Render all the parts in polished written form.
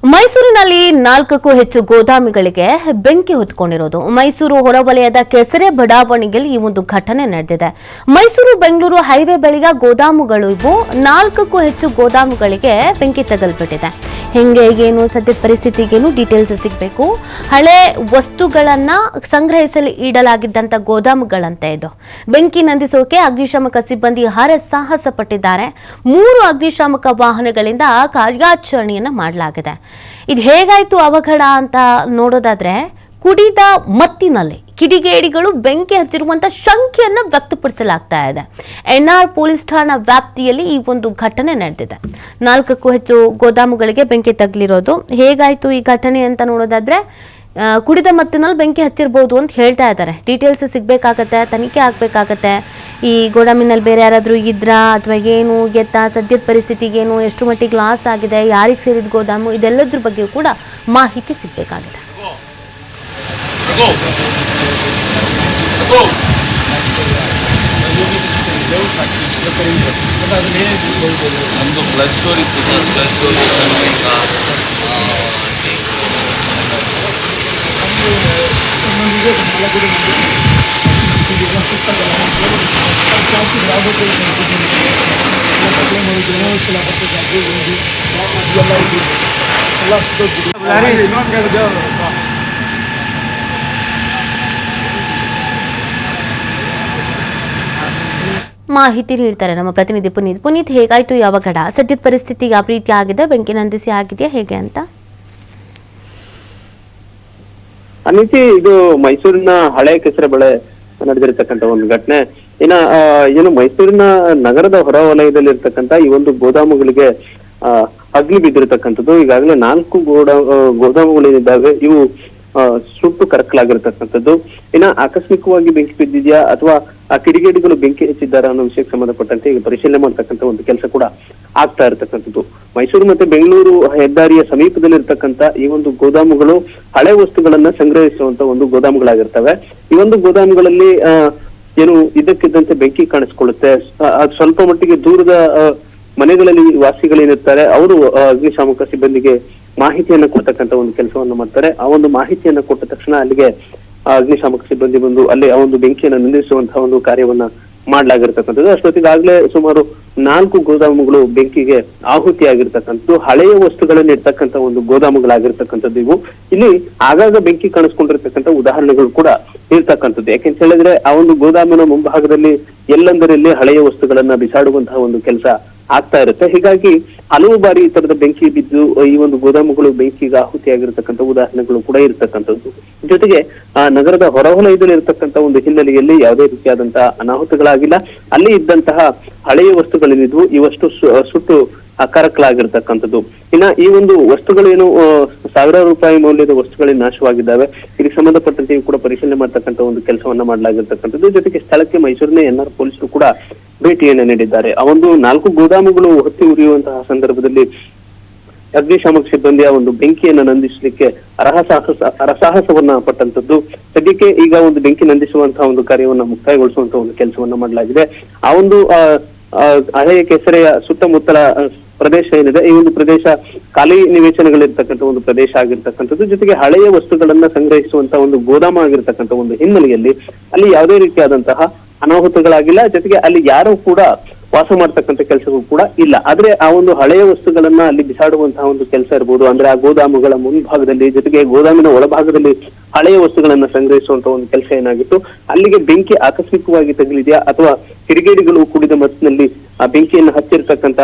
ಮೈಸೂರಿನಲ್ಲಿ 4ಕ್ಕೂ ಹೆಚ್ಚು ಗೋದಾಮುಗಳಿಗೆ ಬೆಂಕಿ ಹೊತ್ಕೊಂಡಿರೋದು. ಮೈಸೂರು ಹೊರವಲಯದ ಕೆಸರೆ ಬಡಾವಣೆಯಲ್ಲಿ ಈ ಒಂದು ಘಟನೆ ನಡೆದಿದೆ. ಮೈಸೂರು ಬೆಂಗಳೂರು ಹೈವೇ ಬಳಿಯ ಗೋದಾಮುಗಳು ಇವು. 4ಕ್ಕೂ ಹೆಚ್ಚು ಗೋದಾಮುಗಳಿಗೆ ಬೆಂಕಿ ತಗಲ್ಬಿಟ್ಟಿದೆ. ಹೆಂಗೆ ಏನು ಸದ್ಯದ ಪರಿಸ್ಥಿತಿಗೇನು ಡೀಟೇಲ್ಸ್ ಸಿಗಬೇಕು. ಹಳೆ ವಸ್ತುಗಳನ್ನ ಸಂಗ್ರಹಿಸಲು ಇಡಲಾಗಿದ್ದಂತ ಗೋದಾಮುಗಳಂತೆ ಇದು. ಬೆಂಕಿ ನಂದಿಸೋಕೆ ಅಗ್ನಿಶಾಮಕ ಸಿಬ್ಬಂದಿ ಹರಸಾಹಸ ಪಟ್ಟಿದ್ದಾರೆ. 3 ಅಗ್ನಿಶಾಮಕ ವಾಹನಗಳಿಂದ ಕಾರ್ಯಾಚರಣೆಯನ್ನ ಮಾಡಲಾಗಿದೆ. ಇದು ಹೇಗಾಯ್ತು ಅವಘಡ ಅಂತ ನೋಡೋದಾದ್ರೆ, ಕುಡಿದ ಮತ್ತಿನಲ್ಲಿ ಕಿಡಿಗೇಡಿಗಳು ಬೆಂಕಿ ಹಚ್ಚಿರುವಂತಹ ಶಂಕೆಯನ್ನ ವ್ಯಕ್ತಪಡಿಸಲಾಗ್ತಾ ಇದೆ. ಎನ್ಆರ್ ಪೊಲೀಸ್ ಠಾಣಾ ವ್ಯಾಪ್ತಿಯಲ್ಲಿ ಈ ಒಂದು ಘಟನೆ ನಡೆದಿದೆ. 4ಕ್ಕೂ ಹೆಚ್ಚು ಗೋದಾಮುಗಳಿಗೆ ಬೆಂಕಿ ತಗಲಿರೋದು. ಹೇಗಾಯ್ತು ಈ ಘಟನೆ ಅಂತ ನೋಡೋದಾದ್ರೆ, ಕುಡಿದ ಮತ್ತಿನಲ್ಲಿ ಬೆಂಕಿ ಹಚ್ಚಿರಬಹುದು ಅಂತ ಹೇಳ್ತಾ ಇದ್ದಾರೆ. ಡೀಟೇಲ್ಸ್ ಸಿಗಬೇಕಾಗತ್ತೆ, ತನಿಖೆ ಆಗಬೇಕಾಗತ್ತೆ. ಈ ಗೋದಾಮಿನಲ್ಲಿ ಬೇರೆ ಯಾರಾದರೂ ಇದ್ರಾ ಅಥವಾ ಏನು ಎತ್ತ, ಸದ್ಯದ ಪರಿಸ್ಥಿತಿಗೇನು, ಎಷ್ಟು ಮಟ್ಟಿಗೆ ಲಾಸ್ ಆಗಿದೆ, ಯಾರಿಗೆ ಸೇರಿದ ಗೋದಾಮು, ಇದೆಲ್ಲದ್ರ ಬಗ್ಗೆ ಕೂಡ ಮಾಹಿತಿ ಸಿಗಬೇಕಾಗಿದೆ. ನಮ್ಮದು ಪ್ಲಸ್ ಸ್ಟೋರ್ ಇತ್ತು ಸರ್. ಪ್ಲಸ್ ಸ್ಟೋರ್ ಮಾಹಿತಿ ನೀಡ್ತಾರೆ ನಮ್ಮ ಪ್ರತಿನಿಧಿ ಪುನೀತ್. ಹೇಗಾಯ್ತು ಈ ಅವಘಡ, ಸದ್ಯದ ಪರಿಸ್ಥಿತಿ ಯಾವ ರೀತಿ ಆಗಿದೆ, ಬೆಂಕಿ ನಂದಿಸಿ ಆಗಿದೆಯಾ ಹೇಗೆ ಅಂತ? ಅನಿತಿ, ಇದು ಮೈಸೂರಿನ ಹಳೆ ಕೆಸರೆ ಬಳೆ ನಡೆದಿರತಕ್ಕಂತ ಒಂದು ಘಟನೆ. ಏನು ಮೈಸೂರಿನ ನಗರದ ಹೊರ ವಲಯದಲ್ಲಿ ಇರ್ತಕ್ಕಂತ ಈ ಒಂದು ಗೋದಾಮುಗಳಿಗೆ ಅಗ್ನಿ ಬಿದ್ದಿರತಕ್ಕಂಥದ್ದು. ಈಗಾಗಲೇ 4 ಗೋದಾಮುಗಳೇನಿದ್ದಾವೆ ಇವು ಸುಟ್ಟು ಕರಕಲಾಗಿರ್ತಕ್ಕಂಥದ್ದು. ಆಕಸ್ಮಿಕವಾಗಿ ಬೆಂಕಿ ಬಿದ್ದಿದ್ಯಾ ಅಥವಾ ಆ ಕಿಡಿಗೇಡಿಗಳು ಬೆಂಕಿ ಹೆಚ್ಚಿದ್ದಾರೆ ಅನ್ನೋ ವಿಷಯಕ್ಕೆ ಸಂಬಂಧಪಟ್ಟಂತೆ ಈಗ ಪರಿಶೀಲನೆ ಮಾಡ್ತಕ್ಕಂಥ ಒಂದು ಕೆಲಸ ಕೂಡ ಆಗ್ತಾ ಇರತಕ್ಕಂಥದ್ದು. ಮೈಸೂರು ಮತ್ತೆ ಬೆಂಗಳೂರು ಹೆದ್ದಾರಿಯ ಸಮೀಪದಲ್ಲಿ ಇರ್ತಕ್ಕಂಥ ಈ ಒಂದು ಗೋದಾಮುಗಳು ಹಳೆ ವಸ್ತುಗಳನ್ನ ಸಂಗ್ರಹಿಸುವಂತ ಒಂದು ಗೋದಾಮುಗಳಾಗಿರ್ತವೆ. ಈ ಒಂದು ಗೋದಾಮುಗಳಲ್ಲಿ ಏನು ಇದಕ್ಕಿದ್ದಂತೆ ಬೆಂಕಿ ಕಾಣಿಸ್ಕೊಳ್ಳುತ್ತೆ. ಅದು ಸ್ವಲ್ಪ ಮಟ್ಟಿಗೆ ದೂರದ ಮನೆಗಳಲ್ಲಿ ವಾಸಿಗಳೇನಿರ್ತಾರೆ ಅವರು ಅಗ್ನಿಶಾಮಕ ಸಿಬ್ಬಂದಿಗೆ ಮಾಹಿತಿಯನ್ನ ಕೊಡ್ತಕ್ಕಂಥ ಒಂದು ಕೆಲಸವನ್ನ ಮಾಡ್ತಾರೆ. ಆ ಒಂದು ಮಾಹಿತಿಯನ್ನ ಕೊಟ್ಟ ತಕ್ಷಣ ಅಲ್ಲಿಗೆ ಅಗ್ನಿಶಾಮಕ ಸಿಬ್ಬಂದಿ ಬಂದು ಅಲ್ಲಿ ಆ ಒಂದು ಬೆಂಕಿಯನ್ನು ನಿಲ್ಲಿಸುವಂತಹ ಒಂದು ಕಾರ್ಯವನ್ನ ಮಾಡ್ಲಾಗಿರ್ತಕ್ಕಂಥದ್ದು. ಅಷ್ಟೊತ್ತಿಗಾಗ್ಲೇ ಸುಮಾರು 4 ಗೋದಾಮುಗಳು ಬೆಂಕಿಗೆ ಆಹುತಿಯಾಗಿರ್ತಕ್ಕಂಥದ್ದು. ಹಳೆಯ ವಸ್ತುಗಳನ್ನ ಇರ್ತಕ್ಕಂಥ ಒಂದು ಗೋದಾಮುಗಳಾಗಿರ್ತಕ್ಕಂಥದ್ದು ಇವು. ಇಲ್ಲಿ ಆಗಾಗ ಬೆಂಕಿ ಕಾಣಿಸ್ಕೊಂಡಿರ್ತಕ್ಕಂಥ ಉದಾಹರಣೆಗಳು ಕೂಡ ಇರ್ತಕ್ಕಂಥದ್ದು. ಯಾಕೆಂತ ಹೇಳಿದ್ರೆ ಆ ಒಂದು ಗೋದಾಮಿನ ಮುಂಭಾಗದಲ್ಲಿ ಎಲ್ಲೆಂದರಲ್ಲಿ ಹಳೆಯ ವಸ್ತುಗಳನ್ನ ಬಿಸಾಡುವಂತಹ ಒಂದು ಕೆಲಸ ಆಗ್ತಾ ಇರುತ್ತೆ. ಹೀಗಾಗಿ ಹಲವು ಬಾರಿ ಈ ತರದ ಬೆಂಕಿ ಬಿದ್ದು ಈ ಒಂದು ಗೋದಾಮುಗಳು ಬೆಂಕಿಗೆ ಆಹುತಿಯಾಗಿರ್ತಕ್ಕಂಥ ಉದಾಹರಣೆಗಳು ಕೂಡ ಇರ್ತಕ್ಕಂಥದ್ದು. ಜೊತೆಗೆ ನಗರದ ಹೊರವಲಯದಲ್ಲಿ ಇರತಕ್ಕಂಥ ಒಂದು ಹಿನ್ನೆಲೆಯಲ್ಲಿ ಯಾವುದೇ ರೀತಿಯಾದಂತಹ ಅನಾಹುತಗಳಾಗಿಲ್ಲ. ಅಲ್ಲಿ ಇದ್ದಂತಹ ಹಳೆಯ ವಸ್ತುಗಳೇನಿದ್ವು ಇವಷ್ಟು ಸುಟ್ಟು ಕರಕಲಾಗಿರ್ತಕ್ಕಂಥದ್ದು. ಈ ಒಂದು ವಸ್ತುಗಳೇನು ಸಾವಿರಾರು ರೂಪಾಯಿ ಮೌಲ್ಯದ ವಸ್ತುಗಳೇನು ನಾಶವಾಗಿದ್ದಾವೆ, ಇದಕ್ಕೆ ಸಂಬಂಧಪಟ್ಟಂತೆ ಕೂಡ ಪರಿಶೀಲನೆ ಮಾಡ್ತಕ್ಕಂಥ ಒಂದು ಕೆಲಸವನ್ನ ಮಾಡಲಾಗಿರ್ತಕ್ಕಂಥದ್ದು. ಜೊತೆಗೆ ಸ್ಥಳಕ್ಕೆ ಮೈಸೂರಿನ ಎನ್ಆರ್ ಪೊಲೀಸರು ಕೂಡ ಭೇಟಿಯನ್ನ ನೀಡಿದ್ದಾರೆ. ಆ ಒಂದು 4 ಗೋದಾಮುಗಳು ಹೊತ್ತಿ ಉರಿಯುವಂತಹ ಸಂದರ್ಭದಲ್ಲಿ ಅಗ್ನಿಶಾಮಕ ಸಿಬ್ಬಂದಿಯ ಒಂದು ಬೆಂಕಿಯನ್ನ ನಂದಿಸಲಿಕ್ಕೆ ಹರಸಾಹಸವನ್ನ ಪಟ್ಟಂತದ್ದು. ಸದ್ಯಕ್ಕೆ ಈಗ ಒಂದು ಬೆಂಕಿ ನಂದಿಸುವಂತಹ ಒಂದು ಕಾರ್ಯವನ್ನ ಮುಕ್ತಾಯಗೊಳಿಸುವಂತಹ ಒಂದು ಕೆಲಸವನ್ನ ಮಾಡಲಾಗಿದೆ. ಆ ಒಂದು ಹಳೆಯ ಕೆಸರೆಯ ಸುತ್ತಮುತ್ತಲ ಪ್ರದೇಶ ಏನಿದೆ, ಈ ಒಂದು ಪ್ರದೇಶ ಖಾಲಿ ನಿವೇಶನಗಳಿರ್ತಕ್ಕಂಥ ಒಂದು ಪ್ರದೇಶ ಆಗಿರ್ತಕ್ಕಂಥದ್ದು. ಜೊತೆಗೆ ಹಳೆಯ ವಸ್ತುಗಳನ್ನ ಸಂಗ್ರಹಿಸುವಂತ ಒಂದು ಗೋದಾಮ ಆಗಿರ್ತಕ್ಕಂಥ ಒಂದು ಹಿನ್ನೆಲೆಯಲ್ಲಿ ಅಲ್ಲಿ ಯಾವುದೇ ರೀತಿಯಾದಂತಹ ಅನಾಹುತಗಳಾಗಿಲ್ಲ. ಜೊತೆಗೆ ಅಲ್ಲಿ ಯಾರು ಕೂಡ ವಾಸ ಮಾಡ್ತಕ್ಕಂಥ ಕೆಲಸಗಳು ಕೂಡ ಇಲ್ಲ. ಆದ್ರೆ ಆ ಒಂದು ಹಳೆಯ ವಸ್ತುಗಳನ್ನ ಅಲ್ಲಿ ಬಿಸಾಡುವಂತಹ ಒಂದು ಕೆಲಸ ಇರ್ಬೋದು. ಅಂದ್ರೆ ಆ ಗೋದಾಮುಗಳ ಮುಂಭಾಗದಲ್ಲಿ, ಜೊತೆಗೆ ಗೋದಾಮಿನ ಒಳಭಾಗದಲ್ಲಿ ಹಳೆಯ ವಸ್ತುಗಳನ್ನ ಸಂಗ್ರಹಿಸುವಂತ ಒಂದು ಕೆಲಸ ಏನಾಗಿತ್ತು, ಅಲ್ಲಿಗೆ ಬೆಂಕಿ ಆಕಸ್ಮಿಕವಾಗಿ ತಗಲಿದೆಯಾ ಅಥವಾ ಕಿಡಿಗೇಡಿಗಳು ಕುಡಿದ ಮತ್ತಿನಲ್ಲಿ ಆ ಬೆಂಕಿಯನ್ನು ಹಚ್ಚಿರ್ತಕ್ಕಂಥ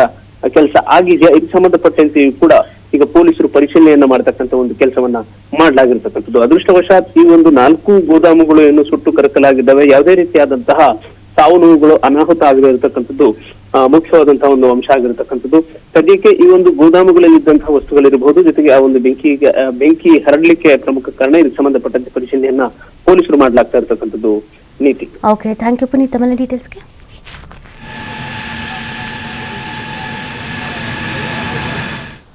ಕೆಲಸ ಆಗಿದೆಯಾ, ಇದಕ್ಕೆ ಸಂಬಂಧಪಟ್ಟಂತೆ ಕೂಡ ಈಗ ಪೊಲೀಸರು ಪರಿಶೀಲನೆಯನ್ನ ಮಾಡತಕ್ಕಂಥ ಒಂದು ಕೆಲಸವನ್ನ ಮಾಡಲಾಗಿರ್ತಕ್ಕಂಥದ್ದು. ಅದೃಷ್ಟವಶಾತ್ ಈ ಒಂದು 4 ಗೋದಾಮುಗಳು ಏನು ಸುಟ್ಟು ಕರಕಲಾಗಿದ್ದಾವೆ. ಯಾವುದೇ ರೀತಿಯಾದಂತಹ ಸಾವು ನೋವುಗಳು ಅನಾಹುತ ಆಗದೆ ಇರತಕ್ಕಂಥದ್ದು ಮುಖ್ಯವಾದಂತಹ ಒಂದು ಅಂಶ ಆಗಿರತಕ್ಕಂಥದ್ದು. ಸದ್ಯಕ್ಕೆ ಈ ಒಂದು ಗೋದಾಮುಗಳಲ್ಲಿ ಇದ್ದಂತಹ ವಸ್ತುಗಳಿರಬಹುದು, ಜೊತೆಗೆ ಆ ಒಂದು ಬೆಂಕಿ ಹರಡ್ಲಿಕ್ಕೆ ಪ್ರಮುಖ ಕಾರಣ, ಇದಕ್ಕೆ ಸಂಬಂಧಪಟ್ಟಂತೆ ಪರಿಶೀಲನೆಯನ್ನ ಪೊಲೀಸರು ಮಾಡ್ಲಾಗ್ತಾ ಇರತಕ್ಕಂಥದ್ದು. ನೀತಿ. ಓಕೆ, ಥ್ಯಾಂಕ್ ಯು ಪುನೀತ್, ತಮ್ಮ ಡೀಟೇಲ್ಸ್ಗೆ.